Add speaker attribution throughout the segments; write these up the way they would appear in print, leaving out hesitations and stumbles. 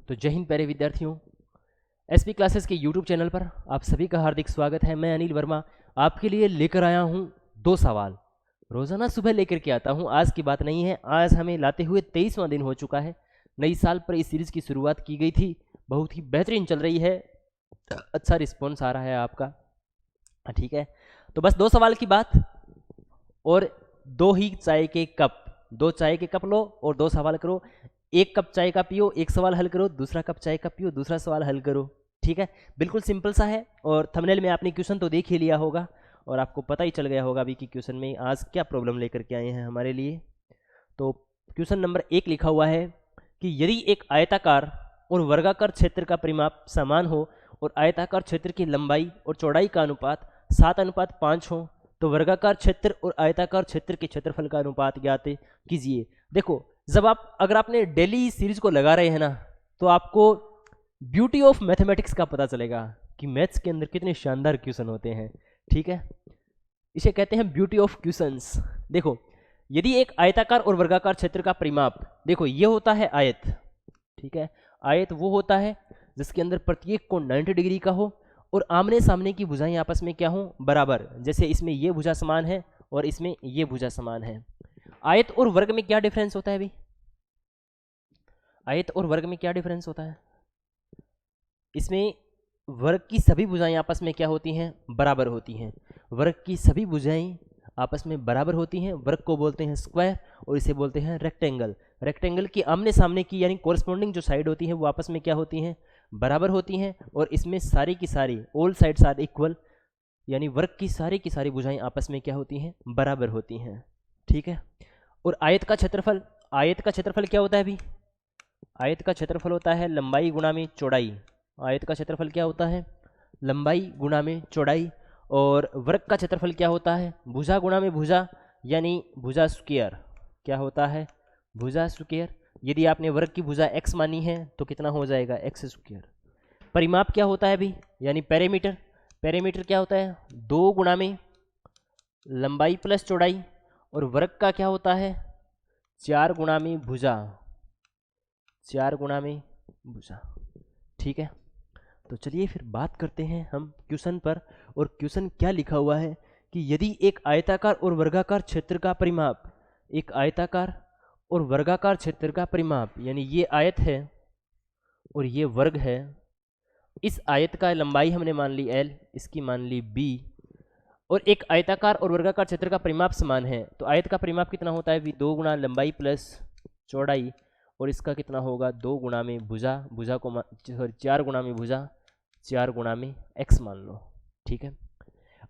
Speaker 1: तो जय हिंद प्यारे विद्यार्थियों, एसपी क्लासेस के यूट्यूब चैनल पर आप सभी का हार्दिक स्वागत है। मैं अनिल वर्मा आपके लिए लेकर आया हूं 2 सवाल। रोज़ाना सुबह लेकर के आता हूं, आज की बात नहीं है। आज हमें लाते हुए 23वां दिन हो चुका है। नई साल पर इस सीरीज़ की शुरुआत की गई थी, बहुत ही बेहतरीन चल रही है, अच्छा रिस्पॉन्स आ रहा है आपका। ठीक है, तो बस 2 सवाल की बात और 2 ही चाय के कप, 2 चाय के कप लो और 2 सवाल करो। 1 कप चाय का पियो, 1 सवाल हल करो, दूसरा कप चाय का पियो, दूसरा सवाल हल करो। ठीक है, बिल्कुल सिंपल सा है। और थंबनेल में आपने क्वेश्चन तो देख ही लिया होगा और आपको पता ही चल गया होगा अभी कि क्वेश्चन में आज क्या प्रॉब्लम लेकर के आए हैं हमारे लिए। तो क्वेश्चन नंबर 1 लिखा हुआ है कि यदि एक आयताकार और वर्गाकार क्षेत्र का परिमाप समान हो और आयताकार क्षेत्र की लंबाई और चौड़ाई का अनुपात 7:5 हो तो वर्गाकार क्षेत्र और आयताकार क्षेत्र के क्षेत्रफल का अनुपात ज्ञात कीजिए। देखो, जब अगर आपने डेली सीरीज को लगा रहे हैं ना, तो आपको ब्यूटी ऑफ मैथमेटिक्स का पता चलेगा कि मैथ्स के अंदर कितने शानदार क्वेश्चन होते हैं। ठीक है, इसे कहते हैं ब्यूटी ऑफ क्वेश्चंस। देखो, यदि एक आयताकार और वर्गाकार क्षेत्र का परिमाप, देखो ये होता है आयत। ठीक है, आयत वो होता है जिसके अंदर प्रत्येक कोण 90 डिग्री का हो और आमने सामने की भुजाएं आपस में क्या हो, बराबर। जैसे इसमें ये भुजा समान है और इसमें ये भुजा समान है। आयत और वर्ग में क्या डिफरेंस होता है भाई? आयत और वर्ग में क्या डिफरेंस होता है? इसमें वर्ग की सभी भुजाएं आपस में क्या होती हैं, बराबर होती हैं। वर्ग की सभी भुजाएं आपस में बराबर होती हैं। वर्ग को बोलते हैं स्क्वायर और इसे बोलते हैं रेक्टेंगल। रेक्टेंगल की आमने सामने की यानी कोरस्पॉन्डिंग जो साइड होती है वो आपस में क्या होती हैं, बराबर होती हैं। और इसमें सारी की सारी ऑल साइड्स आर इक्वल, यानी वर्ग की सारी भुजाएं आपस में क्या होती हैं, बराबर होती हैं। ठीक है, और आयत का क्षेत्रफल, आयत का क्षेत्रफल क्या होता है अभी? आयत का क्षेत्रफल होता है लंबाई गुणा में चौड़ाई। आयत का क्षेत्रफल क्या होता है, लंबाई गुणा में चौड़ाई। और वर्ग का क्षेत्रफल क्या होता है, भुजा गुणा में भुजा, यानी भुजा स्क्वायर। क्या होता है, भुजा स्क्वायर। यदि आपने वर्ग की भुजा x मानी है तो कितना हो जाएगा, x स्क्वायर। परिमाप क्या होता है अभी, यानी पैरामीटर। पैरामीटर क्या होता है, 2 गुणा में लंबाई प्लस चौड़ाई। और वर्ग का क्या होता है, 4 गुणा में भुजा, 4 गुणा में भुजा। ठीक है, तो चलिए फिर बात करते हैं हम क्वेश्चन पर। और क्वेश्चन क्या लिखा हुआ है कि यदि एक आयताकार और वर्गाकार क्षेत्र का परिमाप, एक आयताकार और वर्गाकार क्षेत्र का परिमाप, यानी ये आयत है और ये वर्ग है। इस आयत का लंबाई हमने मान ली l, इसकी मान ली b, और एक आयताकार और वर्गाकार क्षेत्र का परिमाप समान है। तो आयत का परिमाप कितना होता है, 2 गुणा लंबाई प्लस चौड़ाई। और इसका कितना होगा, 2 गुणा में भुजा, भुजा को 4 गुणा में भुजा, 4 गुणा में x मान लो। ठीक है,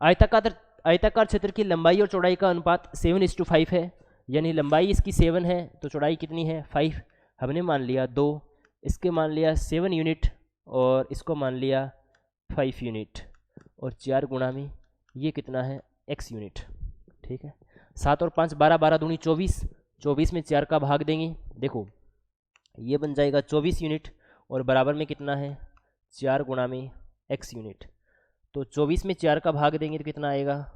Speaker 1: आयताकार क्षेत्र की लंबाई और चौड़ाई का अनुपात 7:5 है, यानी लंबाई इसकी 7 है तो चौड़ाई कितनी है, 5। हमने मान लिया 2, इसके मान लिया 7 यूनिट और इसको मान लिया 5 यूनिट। और 4 गुणा में ये कितना है, x यूनिट। ठीक है, 7 और 5 12, 12 दूनी 24, 24 में 4 का भाग देंगे। देखो ये बन जाएगा 24 यूनिट और बराबर में कितना है, 4 गुणा में x यूनिट। तो 24 में 4 का भाग देंगे तो कितना आएगा,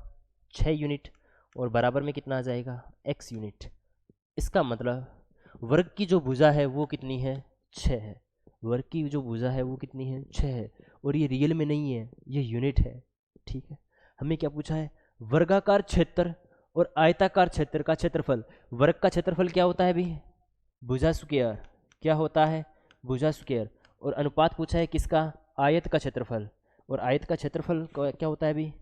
Speaker 1: 6 यूनिट और बराबर में कितना आ जाएगा, x यूनिट। इसका मतलब वर्ग की जो भुजा है वो कितनी है, 6 है। वर्ग की जो भुजा है वो कितनी है, 6 है। और ये रियल में नहीं है, ये यूनिट है। ठीक है, हमें क्या पूछा है, वर्गाकार क्षेत्र और आयताकार क्षेत्र का क्षेत्रफल। वर्ग का क्षेत्रफल क्या होता है अभी, भुजा स्क्वायर। क्या होता है, भुजा स्क्वायर। और अनुपात पूछा है किसका, आयत का क्षेत्रफल। और आयत का क्षेत्रफल क्या होता है अभी,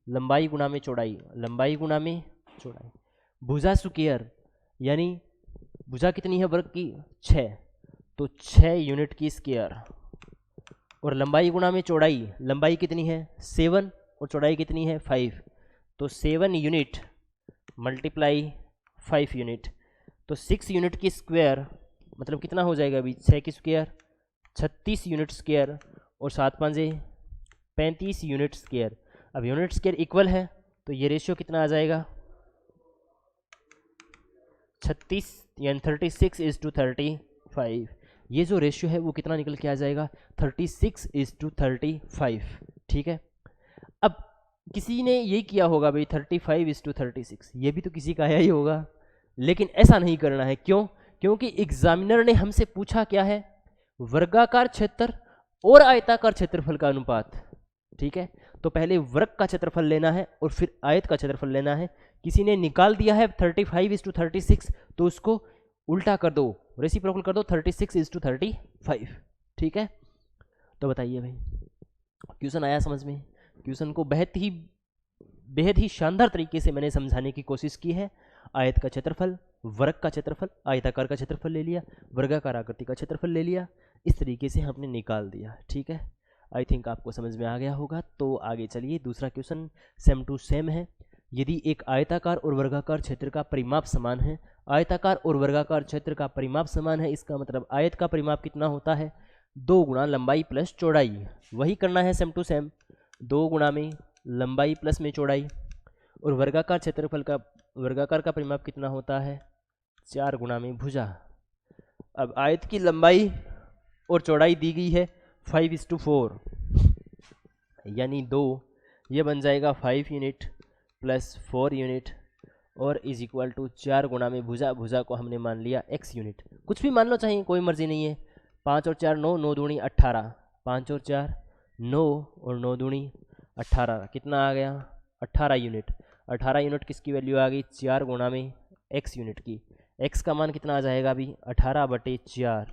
Speaker 1: लंबाई गुणा में चौड़ाई, लंबाई गुणा में चौड़ाई। भुजा स्क्वायर यानी भुजा कितनी है वर्ग की, 6, तो 6 यूनिट की स्क्वायर। और लंबाई गुणा में चौड़ाई, लंबाई कितनी है 7 और चौड़ाई कितनी है 5, तो 7 यूनिट मल्टीप्लाई 5 यूनिट, तो 6 यूनिट की स्क्वायर मतलब कितना हो जाएगा अभी, 6 की स्क्वायर 36 यूनिट स्क्वायर और 7 5 35 यूनिट स्क्वायर। अब यूनिट स्क्वायर इक्वल है तो ये रेशियो कितना आ जाएगा, 36 यानी 36:35। ये जो रेशियो है वो कितना निकल के आ जाएगा, 36:35। ठीक है, अब किसी ने यही किया होगा भाई 35:36, ये भी तो किसी का आया ही होगा। लेकिन ऐसा नहीं करना है, क्यों? क्योंकि एग्जामिनर ने हमसे पूछा क्या है, वर्गाकार क्षेत्र और आयताकार क्षेत्रफल का अनुपात। ठीक है, तो पहले वर्ग का क्षेत्रफल लेना है और फिर आयत का क्षेत्रफल लेना है। किसी ने निकाल दिया है 35:36, तो उसको उल्टा कर दो, रेसिप्रोकल कर दो 36:35। ठीक है, तो बताइए भाई, क्वेश्चन आया समझ में? क्वेश्चन को बेहद ही शानदार तरीके से मैंने समझाने की कोशिश की है। आयत का क्षेत्रफल, वर्ग का क्षेत्रफल, आयताकार का क्षेत्रफल ले लिया, वर्गाकार आकृति का क्षेत्रफल ले लिया, इस तरीके से हमने निकाल दिया। ठीक है, आई थिंक आपको समझ में आ गया होगा। तो आगे चलिए, दूसरा क्वेश्चन सेम टू सेम है। यदि एक आयताकार और वर्गाकार क्षेत्र का परिमाप समान है, आयताकार और वर्गाकार क्षेत्र का परिमाप समान है, इसका मतलब आयत का परिमाप कितना होता है? 2 गुणा लंबाई प्लस चौड़ाई। वही करना है सेम टू सेम, 2 गुणा में लंबाई प्लस में चौड़ाई। और वर्गाकार क्षेत्रफल का, वर्गाकार का परिमाप कितना होता है? 4 गुणा में भुजा। अब आयत की लंबाई और चौड़ाई दी गई है 5:4 यानी 2, ये बन जाएगा 5 यूनिट प्लस 4 यूनिट और इज इक्वल टू 4 गुणा में भुजा। भुजा को हमने मान लिया x यूनिट, कुछ भी मान लो चाहिए, कोई मर्जी नहीं है। 5 और 4 9, 9 दूनी 18, 5 और 4 9 और 9 दूनी 18, कितना आ गया? 18 यूनिट। 18 यूनिट किसकी वैल्यू आ गई? 4 गुणा में x यूनिट की। x का मान कितना आ जाएगा अभी? 18/4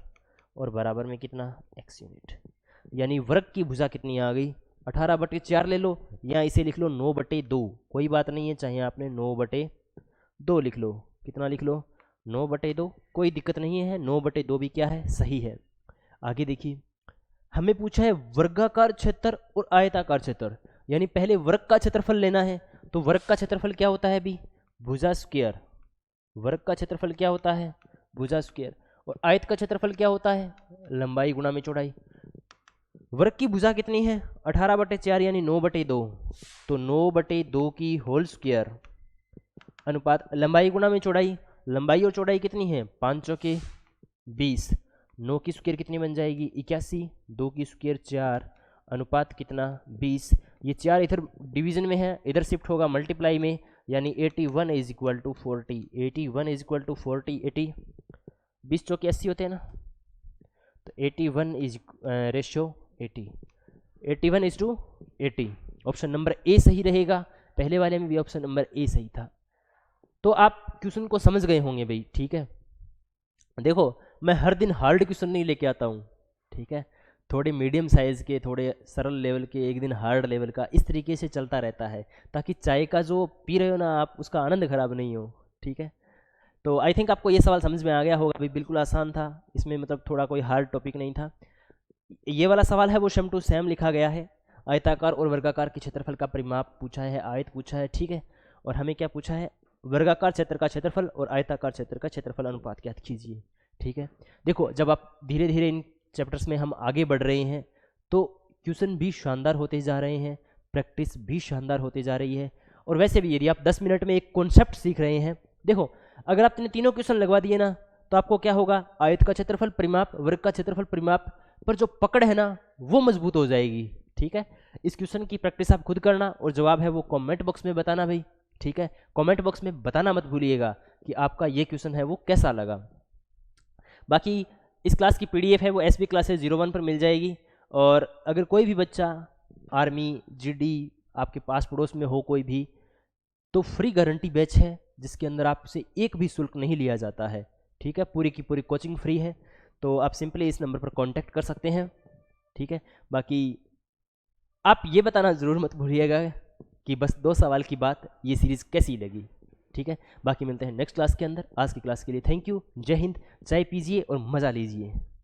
Speaker 1: और बराबर में कितना? x unit. यानी वर्ग की भुजा कितनी आ गई? 18/4 ले लो या इसे लिख लो 9/2, कोई बात नहीं है, चाहे आपने 9/2 लिख लो। कितना लिख लो? 9/2, कोई दिक्कत नहीं है, 9/2 भी क्या है? सही है। आगे देखिए, हमें पूछा है वर्गाकार क्षेत्र और आयताकार क्षेत्र, यानी पहले वर्ग का क्षेत्रफल लेना है। तो वर्ग का क्षेत्रफल क्या होता है अभी? भुजा स्क्वायर। वर्ग का क्षेत्रफल क्या होता है? भुजा स्क्वायर। और आयत का क्षेत्रफल क्या होता है? लंबाई गुणा में चौड़ाई। वर्ग की भुजा कितनी है? 18/4 यानी 9/2, तो 9/2 की होल स्क्वायर अनुपात लंबाई गुणा में चौड़ाई। लंबाई और चौड़ाई कितनी है? 5 चौके 20, 9 की स्क्वायर कितनी बन जाएगी? 81, 2 की स्क्वायर 4, अनुपात कितना? 20। ये 4 इधर डिवीजन में है, इधर शिफ्ट होगा मल्टीप्लाई में, यानी 81 is equal to 40। 81 is equal to 40, 80, 20 चौके 80 होते हैं ना, तो 81 is ratio 80, 81:80। Option number A सही रहेगा। पहले वाले में भी ऑप्शन नंबर ए सही था। तो आप क्वेश्चन को समझ गए होंगे भाई। ठीक है, देखो मैं हर दिन हार्ड क्वेश्चन नहीं लेके आता हूँ। ठीक है, थोड़े मीडियम साइज के, थोड़े सरल लेवल के, एक दिन हार्ड लेवल का, इस तरीके से चलता रहता है, ताकि चाय का जो पी रहे हो ना आप, उसका आनंद खराब नहीं हो। ठीक है, तो आई थिंक आपको ये सवाल समझ में आ गया होगा भाई, बिल्कुल आसान था, इसमें मतलब थोड़ा कोई हार्ड टॉपिक नहीं था। ये वाला सवाल है वो सेम टू सेम लिखा गया है। आयताकार और वर्गाकार के क्षेत्रफल का परिमाप पूछा है, आयत पूछा है। ठीक है, और हमें क्या पूछा है? वर्गाकार क्षेत्र का क्षेत्रफल और आयताकार क्षेत्र का क्षेत्रफल अनुपात ज्ञात कीजिए। ठीक है, देखो जब आप धीरे धीरे इन चैप्टर्स में हम आगे बढ़ रहे हैं, तो क्वेश्चन भी शानदार होते जा रहे हैं, प्रैक्टिस भी शानदार होते जा रही है। और वैसे भी यदि आप 10 मिनट में एक कॉन्सेप्ट सीख रहे हैं, देखो अगर आपने तीनों क्वेश्चन लगवा दिए ना, तो आपको क्या होगा? आयत का क्षेत्रफल परिमाप, वर्ग का क्षेत्रफल परिमाप पर जो पकड़ है ना, वो मजबूत हो जाएगी। ठीक है, इस क्वेश्चन की प्रैक्टिस आप खुद करना और जवाब है वो कमेंट बॉक्स में बताना भाई। ठीक है, कमेंट बॉक्स में बताना मत भूलिएगा कि आपका ये क्वेश्चन है वो कैसा लगा। बाकी इस क्लास की पीडीएफ है वो एसबी क्लासेस 01 पर मिल जाएगी। और अगर कोई भी बच्चा आर्मी, जीडी आपके पास पड़ोस में हो कोई भी, तो फ्री गारंटी बैच है जिसके अंदर आपसे एक भी शुल्क नहीं लिया जाता है। ठीक है, पूरी की पूरी कोचिंग फ्री है, तो आप सिंपली इस नंबर पर कांटेक्ट कर सकते हैं। ठीक है, बाकी आप ये बताना ज़रूर मत भूलिएगा कि बस 2 सवाल की बात, ये सीरीज़ कैसी लगी। ठीक है, बाकी मिलते हैं नेक्स्ट क्लास के अंदर। आज की क्लास के लिए थैंक यू, जय हिंद, चाय पीजिए और मज़ा लीजिए।